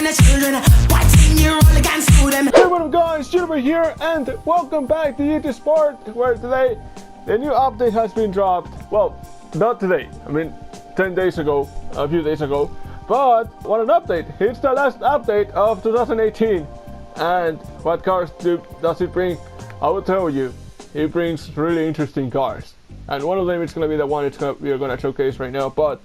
scaring the children. Watching you roll against them. Hey, what up guys, Silver here, and welcome back to YouTube Sport, where today the new update has been dropped. Well, not today, I mean 10 days ago, a few days ago. But what an update! It's the last update of 2018. And what cars does it bring? I will tell you. It brings really interesting cars. And one of them is going to be the one we are going to showcase right now. But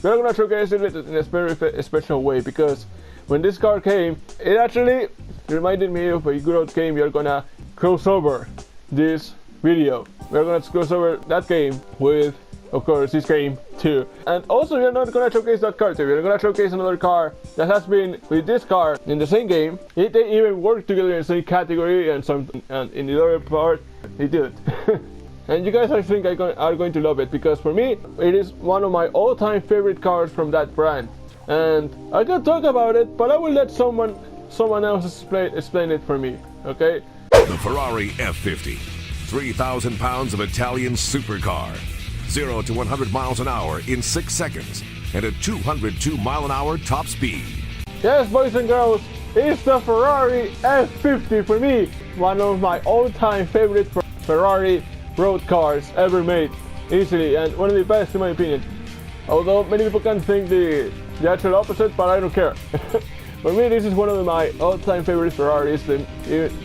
we're going to showcase it in a very special way, because when this car came, it actually reminded me of a good old game. We are going to cross over this video. We're going to cross over that game with, of course, this game too. And also, we're not going to showcase that car too. We're going to showcase another car that has been with this car in the same game. They even work together in the same category, and in the other part, they do it. And you guys, I think, are going to love it, because for me, it is one of my all-time favorite cars from that brand. And I can talk about it, but I will let someone else explain it for me, okay? The Ferrari F50, 3,000 pounds of Italian supercar. 0 to 100 miles an hour in 6 seconds, and a 202 mile an hour top speed. Yes, boys and girls, it's the Ferrari F50 for me. One of my all-time favorite Ferrari road cars ever made, easily, and one of the best in my opinion. Although many people can think the actual opposite, but I don't care. For me, this is one of my all-time favorite Ferraris, the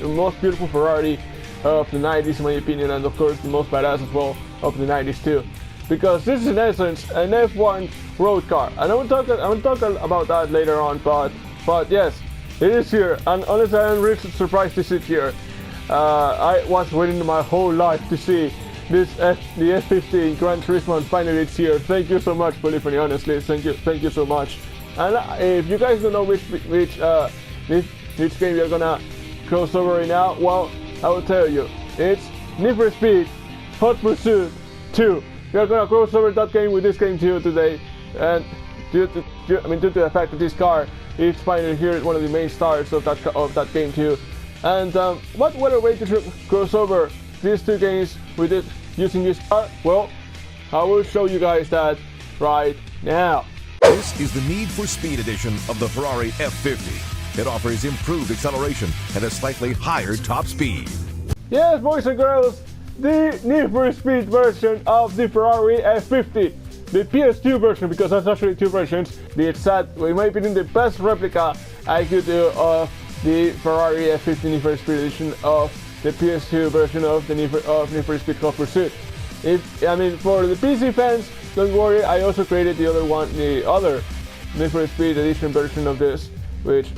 most beautiful Ferrari of the 90s in my opinion, and of course the most badass as well of the 90s too. Because this is in essence an F1 road car, and I will talk about that later on, but yes, it is here, and honestly I am really surprised to see it here. I was waiting my whole life to see the F50 in Gran Turismo, and finally it's here. Thank you so much, Polyphony, honestly, thank you so much. And if you guys don't know which game you're gonna cross over right now, well, I will tell you, it's Need for Speed Hot Pursuit 2. We are gonna cross over that game with this game too today, and due to the fact that this car is finally here, one of the main stars of that game too. And what better way to cross over these two games with it using this car? Well, I will show you guys that right now. This is the Need for Speed edition of the Ferrari F50. It offers improved acceleration and a slightly higher top speed. Yes, boys and girls, the Need for Speed version of the Ferrari F50. The PS2 version, because there's actually two versions. In my opinion, the best replica I could do of the Ferrari F50 Need for Speed edition of the PS2 version of the Need for Speed Hot Pursuit. For the PC fans, don't worry, I also created the other Need for Speed edition version of this, which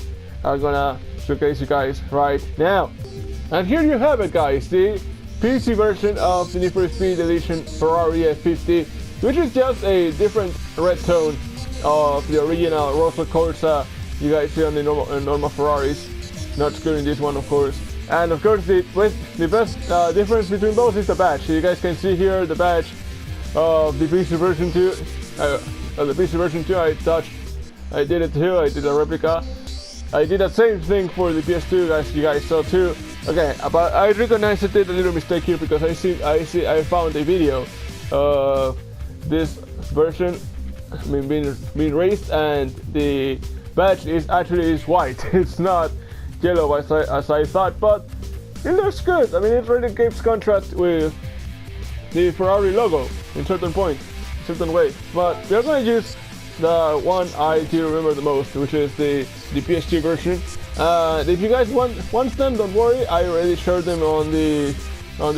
I'm gonna showcase you guys right now. And here you have it, guys, the PC version of the Need for Speed edition Ferrari F50, which is just a different red tone of the original Rosso Corsa you guys see on the normal Ferraris, not excluding this one, of course. And of course, the best difference between both is the badge. You guys can see here the badge of the PC version 2. The PC version 2, I did it too. I did a replica. I did the same thing for the PS2, guys. You guys saw too. Okay, but I recognize I did a little mistake here, because I found a video of this version being raised, and the badge is white. It's not yellow as I thought, but it looks good. I mean, it really gives contrast with the Ferrari logo in certain way. But we're going to use the one I do remember the most, which is the PS2 version. If you guys want them, don't worry. I already shared them on the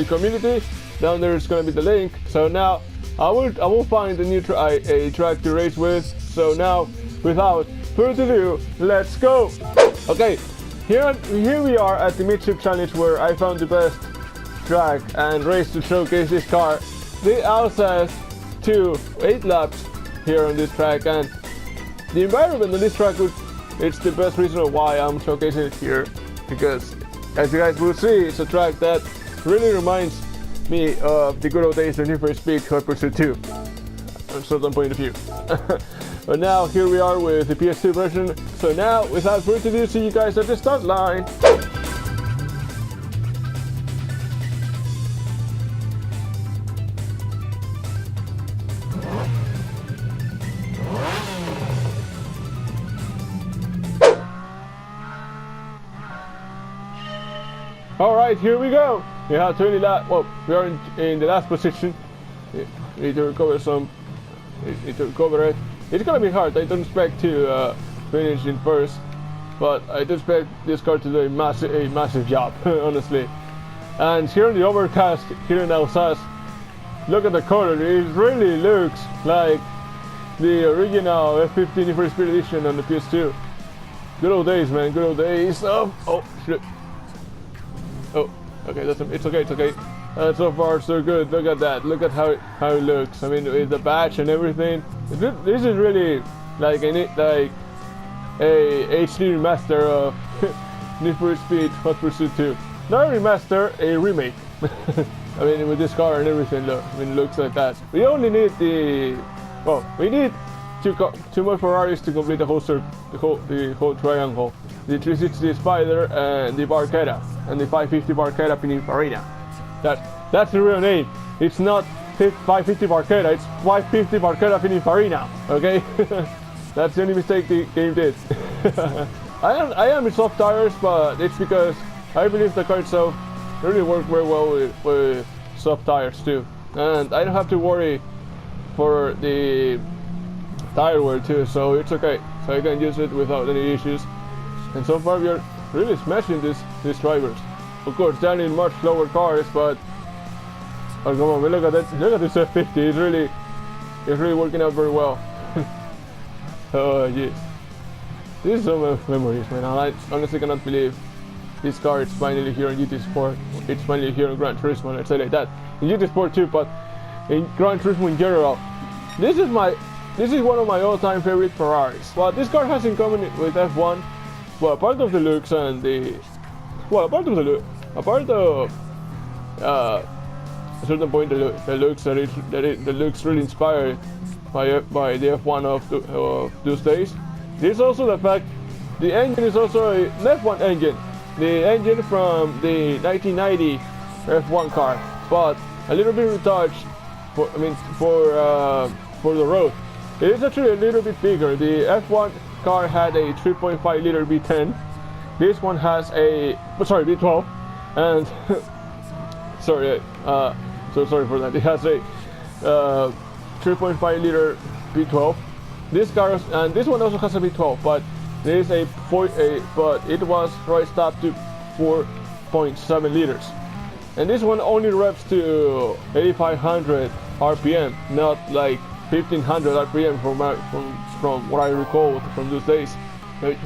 community. Down there is going to be the link. So now I will find a new track to race with. So now, without further ado, let's go. Okay, here we are at the Midship Challenge, where I found the best track and race to showcase this car. The Alsace 8 laps here on this track, and the environment on this track, it's the best reason why I'm showcasing it here, because as you guys will see, it's a track that really reminds me of the good old days of Need for Speed Hot Pursuit 2 from a certain point of view. But now here we are with the PS2 version. So now, without further ado, see you guys at the start line. Alright, here we go. We have 20 laps. Well, we are in the last position. We need to recover some. We need to recover it. It's gonna be hard. I don't expect to finish in first, but I do expect this car to do a massive job, honestly. And here in the overcast, here in Alsace, look at the color. It really looks like the original F50 Need for Speed Edition on the PS2. Good old days, man. Good old days. Oh shit. Oh, okay. It's okay. It's okay. So far, so good. Look at that. Look at how it looks. I mean, with the patch and everything. This is really like a HD remaster of Need for Speed Hot Pursuit 2. Not a remaster, a remake. I mean, with this car and everything, look. I mean, it looks like that. We only need we need two more Ferraris to complete the whole triangle. The 360 Spider and the Barchetta, and the 550 Barchetta Pininfarina. That's the real name. It's not 550 Barchetta, it's 550 Barchetta Pininfarina. Okay, that's the only mistake the game did. I am in soft tires, but it's because I believe the car itself really works very well with soft tires too, and I don't have to worry for the tire wear too, so it's okay. So I can use it without any issues. And so far we are really smashing these drivers. Of course, they're in much slower cars, but oh come on, look at that! Look at this F50. It's really working out very well. Oh yes, these are some memories, man. I honestly cannot believe this car is finally here in GT Sport. It's finally here in Gran Turismo. Let's say like that. In GT Sport too, but in Gran Turismo in general. This is one of my all-time favorite Ferraris. What this car has in common with F1, well, apart of the looks and apart of a certain point, the looks really inspired by the F1 of those days. There's also the fact the engine is also an F1 engine, the engine from the 1990 F1 car, but a little bit retouched for the road. It is actually a little bit bigger. The F1 car had a 3.5 liter V10. This one has a V12, and so sorry for that. It has a 3.5 liter V12. This car and this one also has a V12, but there is but it was raised up to 4.7 liters, and this one only revs to 8,500 RPM, not like 1,500 RPM from what I recall from those days.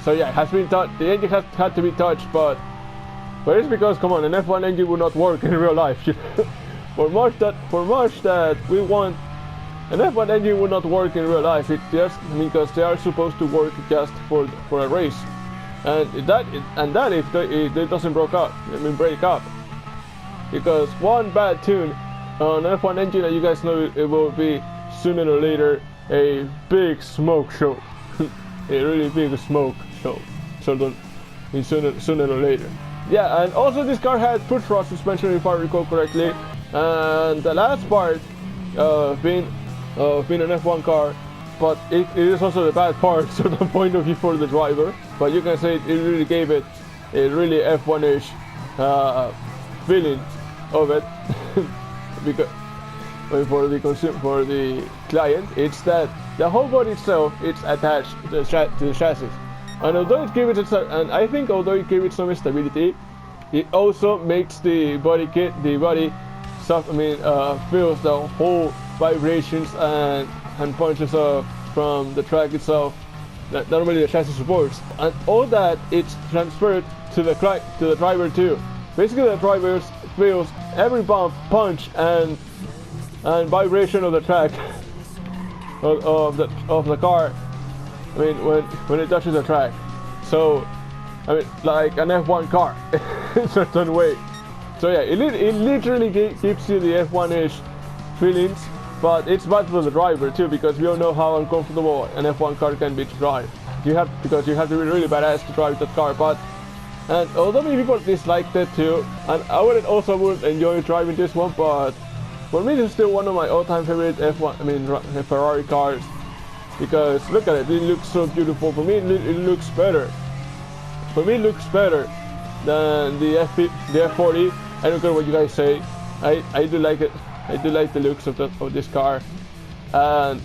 So yeah, it has been touched. The engine has had to be touched, but it's because, come on, an F1 engine would not work in real life. for much that we want, an F1 engine would not work in real life. It just because they are supposed to work just for a race, and that if it doesn't break up, because one bad tune on an F1 engine, and you guys know it will be sooner or later a big smoke show. A really big smoke show. So sooner or later. Yeah, and also this car had push rod suspension if I recall correctly. And the last part of being an F1 car, but it is also the bad part from the point of view for the driver. But you can say it really gave it a really F1-ish feeling of it. Because for the client, it's that the whole body itself is attached to the chassis, and although it gave it although it gave it some stability, it also makes the body feels the whole vibrations and punches from the track itself that normally the chassis supports, and all that it's transferred to the driver too. Basically, the driver feels every bump, punch, and vibration of the track of the car. I mean, when it touches the track. So, I mean, like an F1 car in a certain way. So yeah, it literally gives you the F1-ish feelings, but it's bad for the driver too, because we all know how uncomfortable an F1 car can be to drive. Because you have to be really badass to drive that car. And although many people dislike that too, and I would enjoy driving this one, but for me, this is still one of my all-time favorite Ferrari cars, because look at it, it looks so beautiful. For me, it looks better. than the F40. I don't care what you guys say. I do like it. I do like the looks of this car, and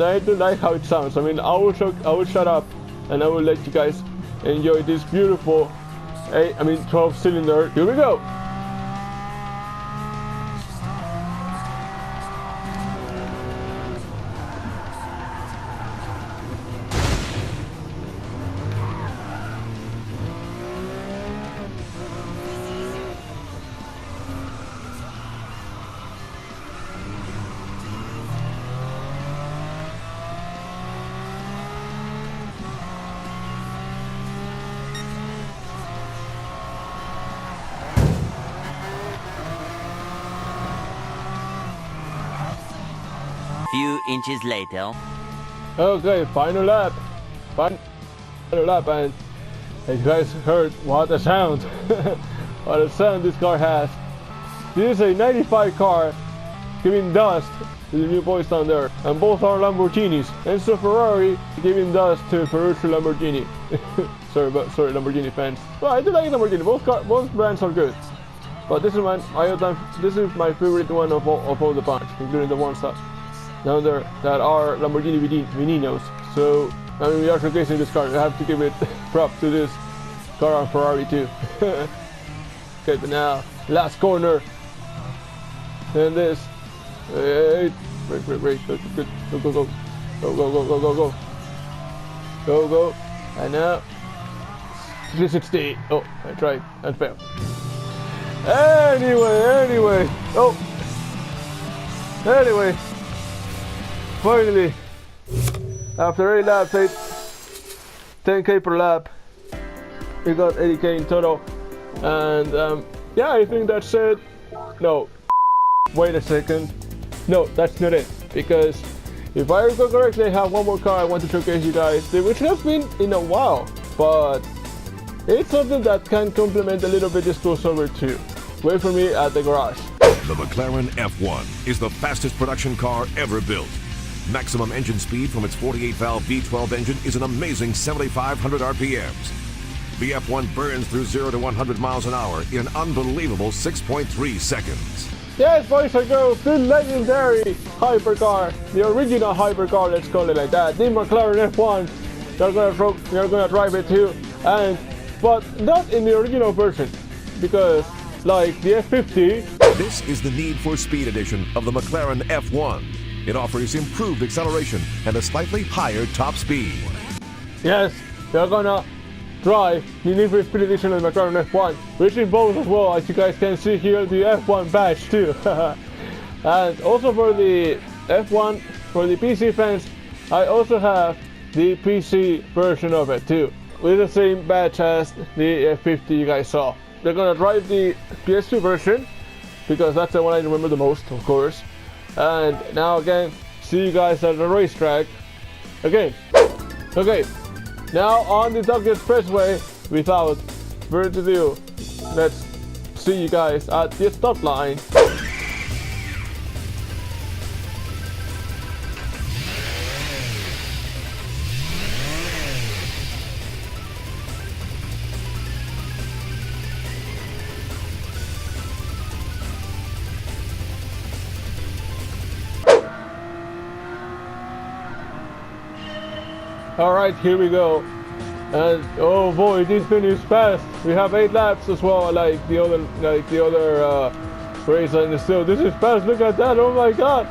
I do like how it sounds. I mean, I will shut up, and I will let you guys enjoy this beautiful 12-cylinder. Here we go. Few inches later. Okay, final lap, and you guys heard what a sound, what a sound this car has. This is a 95 car giving dust to the new boys down there, and both are Lamborghinis. Enzo Ferrari giving dust to Ferruccio Lamborghini. sorry, Lamborghini fans. Well, I do like Lamborghini. Both brands are good, but this is my favorite one of all the bunch, including the ones down there that are Lamborghini Veninos. So I mean, we are showcasing this car. I have to give it prop to this car on Ferrari too. Okay, but now last corner, and this. Wait, go, and now 360. Oh, I tried and failed. Anyway, finally, after 8 laps, 10k per lap, we got 80k in total, and yeah, I think that's it. No, wait a second. No, that's not it, because if I recall correctly, I have one more car I want to showcase you guys, which has been in a while, but it's something that can complement a little bit this crossover too. Wait for me at the garage. The McLaren F1 is the fastest production car ever built. Maximum engine speed from its 48-valve V12 engine is an amazing 7,500 RPMs. The F1 burns through 0 to 100 miles an hour in an unbelievable 6.3 seconds. Yes, boys and girls, the legendary hypercar, the original hypercar, let's call it like that, the McLaren F1. You're gonna drive it too, but not in the original version, because like the F50. This is the Need for Speed edition of the McLaren F1. It offers improved acceleration and a slightly higher top speed. Yes, you're gonna drive the Need for Speed edition of the McLaren F1, which involves as well, as you guys can see here, the F1 badge too. And also for the F1, for the PC fans, I also have the PC version of it too, with the same badge as the F50 you guys saw. They're gonna drive the PS2 version, because that's the one I remember the most, of course. And now again, see you guys at the racetrack again. Okay, now on the Tokyo Expressway, without further ado, let's see you guys at the stop line. Alright, here we go. And oh boy, this thing is fast. We have 8 laps as well, like the other race on the still. This is fast, look at that, oh my god.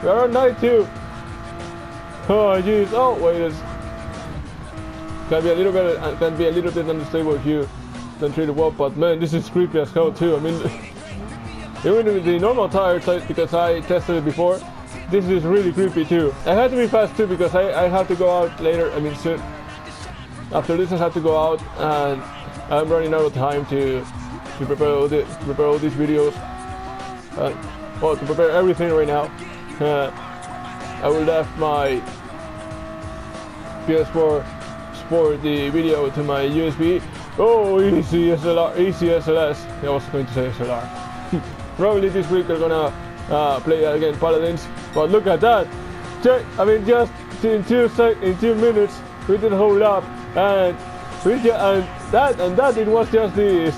We are on night 2. Oh jeez, oh wait, it's can be a little bit unstable if you don't treat it well, but man, this is creepy as hell too. I mean, even with the normal tires, because I tested it before, this is really creepy too. I had to be fast too, because I have to go out later, I mean soon. After this I have to go out, and I'm running out of time to prepare all these videos. Well, to prepare everything right now. I will left my PS4 Sport the video to my USB. Oh, easy SLS. I was going to say SLR. Probably this week they're gonna play again Paladins. But look at that! I mean, just in 2 minutes we did a whole lap, and that it was just the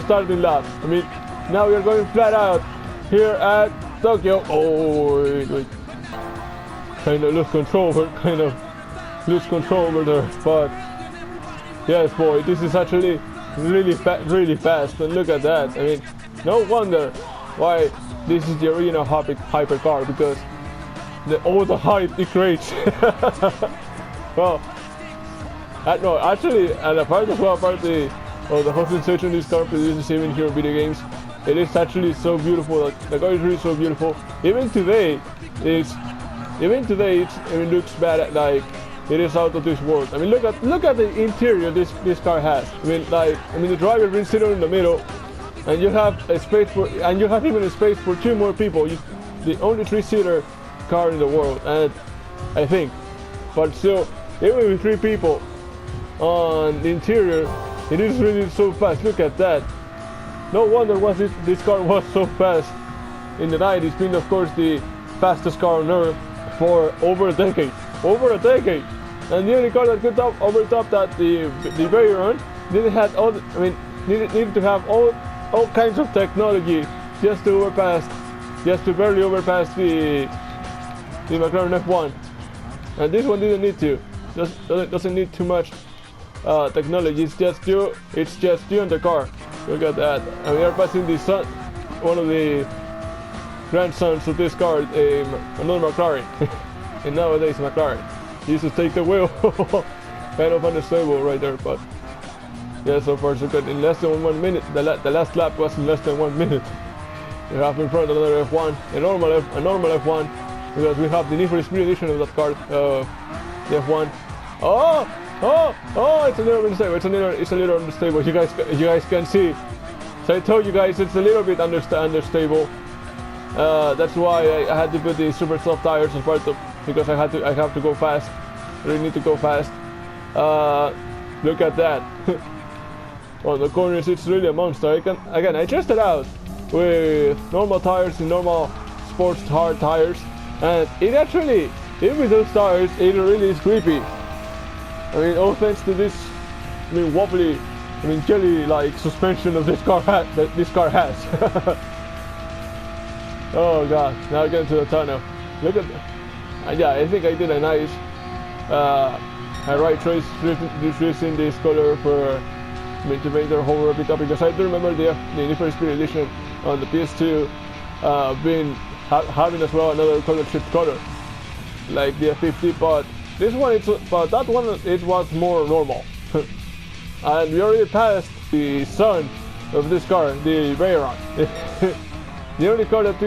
starting lap. I mean, now we are going flat out here at Tokyo. Oh, wait. Kind of lose control over there, but yes, boy, this is actually really fast. And look at that. I mean, no wonder why this is the original hypercar, because all the hype it creates. Well, no, actually, and apart of the whole sensation this car produces even here in video games, it is actually so beautiful. The car is really so beautiful. Even today, it looks bad. Like, it is out of this world. I mean, look at the interior this car has. I mean, the driver will sit in the middle, and you have a space even a space for 2 more people. The only 3-seater car in the world, and I think. But still, even with 3 people on the interior, it is really so fast. Look at that. No wonder why this car was so fast in the 90s, being of course the fastest car on Earth for over a decade. And the only car that could overtop that, the Veyron, needed to have all kinds of technology just to barely overpass the McLaren F1. And this one didn't need to. Doesn't need too much technology. It's just you and the car. Look at that. And we are passing the son, one of the grandsons of this car, another McLaren. And nowadays McLaren used to take the wheel. Kind of unstable right there, but yeah, so far so good. In less than 1 minute, the last lap was in less than 1 minute. We have in front another F1, a normal F1, because we have the Need for Speed edition of that car, the F1. Oh! It's a little unstable. It's a little unstable. You guys can see. So I told you guys it's a little bit unstable. That's why I had to put the super soft tires as part of, because I have to go fast. I really need to go fast. Look at that. On the corners, it's really a monster. I tested out with normal tires and normal sports hard tires, and it actually, even with those tires, it really is creepy. I mean, all thanks to this, wobbly, jelly-like suspension of this car has. Oh god! Now get into the tunnel. Look at, yeah, I think I did a nice, right choice choosing this color for to make their whole replica, because I do remember the Need for Speed edition on the PS2 having as well another color shift color, like the F50, but this one, that one it was more normal. And we already passed the son of this car, the Veyron. The only car that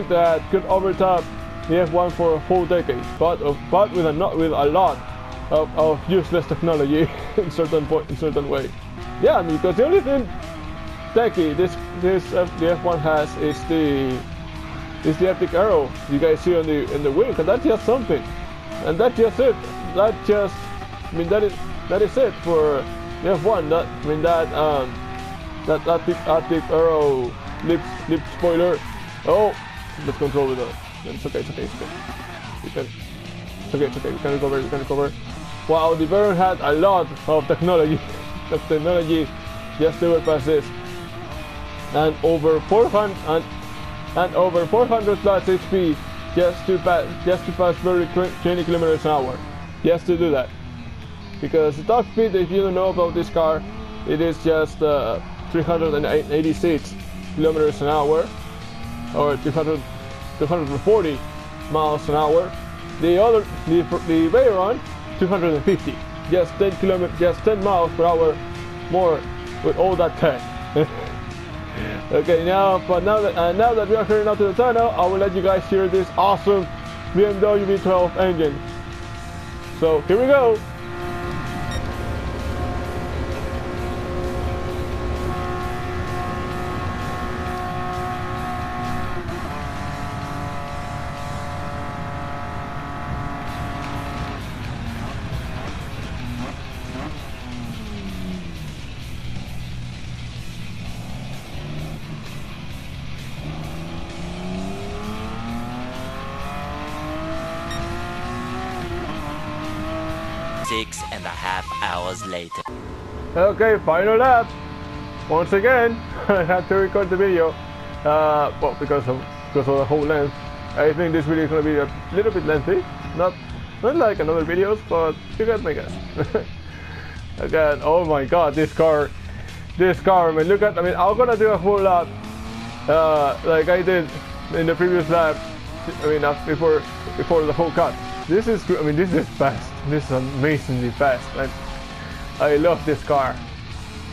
could overtop the F1 for a whole decade, but with a lot of useless technology in certain way. Yeah, because the only thing techy the F1 has is the epic arrow you guys see on the wing, and that's just something, and that's just it. That is it for the F1. That epic arrow lip spoiler. Oh, let's control with that. It's okay. You can recover. Wow, the Veyron had a lot of technology just to overpass this, and over 400 plus HP just to pass barely 20 kilometers an hour, just to do that. Because the top speed, if you don't know about this car, it is just 386 kilometers an hour, or 240 miles an hour. The Veyron, 250, just 10 miles per hour more with all that tech. Okay, now that we are heading out to the tunnel, I will let you guys hear this awesome BMW V12 engine. So here we go. Six and a half hours later. Okay, final lap. Once again, I had to record the video. Well, because of the whole length. I think this video is gonna be a little bit lengthy. Not like another videos, but you get my guess. Again, oh my God, this car, man. Look at, I mean, I'm gonna do a full lap, like I did in the previous lap. I mean, before the whole cut. This is fast. This is amazingly fast. I love this car.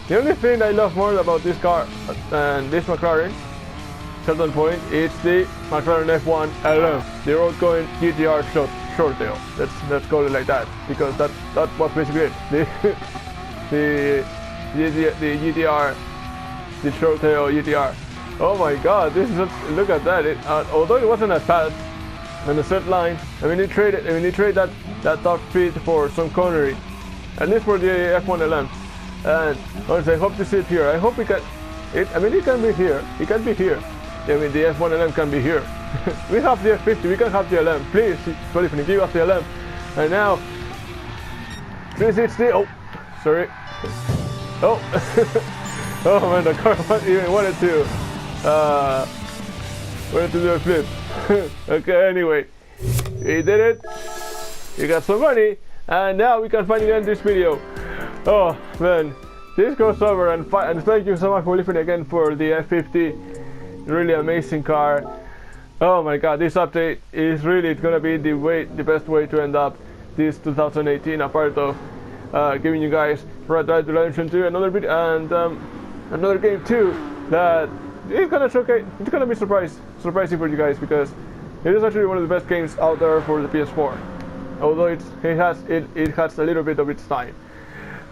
The only thing I love more about this car and this McLaren, certain point, is the McLaren F1 LM, the road going GTR short tail. Let's call it like that, because that was basically it. The GTR, the short tail GTR. Oh my God, this is look at that. Although it wasn't as fast on the set line, I mean, he traded that top speed for some cornery, at least for the F1 LM. And honestly, I hope to see it here. I hope we can. I mean, it can be here. It can be here. I mean, the F1 LM can be here. We have the F50. We can have the LM. Please, Polyphony, give us the LM. And now, 360. Oh, sorry. Oh, oh man, the car even wanted to do a flip. Okay, anyway, he did it. He got some money, and now we can finally end this video. Oh man, this goes over, and thank you so much for listening again for the F50. Really amazing car. Oh my God, this update is really gonna be the best way to end up this 2018. A part of giving you guys Red Dead Redemption 2, another video, and another game too that it's gonna showcase. It's gonna be surprising for you guys, because it is actually one of the best games out there for the PS4. Although it has a little bit of its time.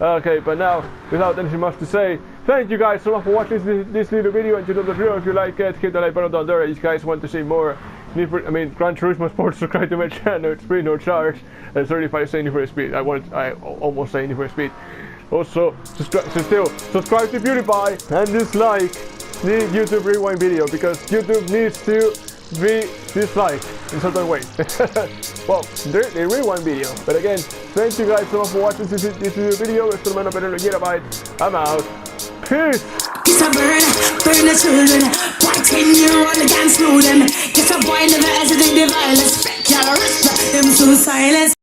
Okay, but now, without anything much to say, thank you guys so much for watching this little video, and you know the drill. If you like it, hit the like button down there. If you guys want to see more Gran Turismo Sports, subscribe to my channel. It's free, no charge. And sorry if I say Need for Speed. I almost say Need for Speed. Also, subscribe to PewDiePie and dislike the YouTube rewind video, because YouTube needs to be disliked in certain ways. Well, the rewind video. But again, thank you guys so much for watching this video. It's the man up and gtplanet. I'm out. Peace. It's a burn the children. Why 10-year-old can't slew them? Get a boy never hesitate the violence. Y'all respect them so silence.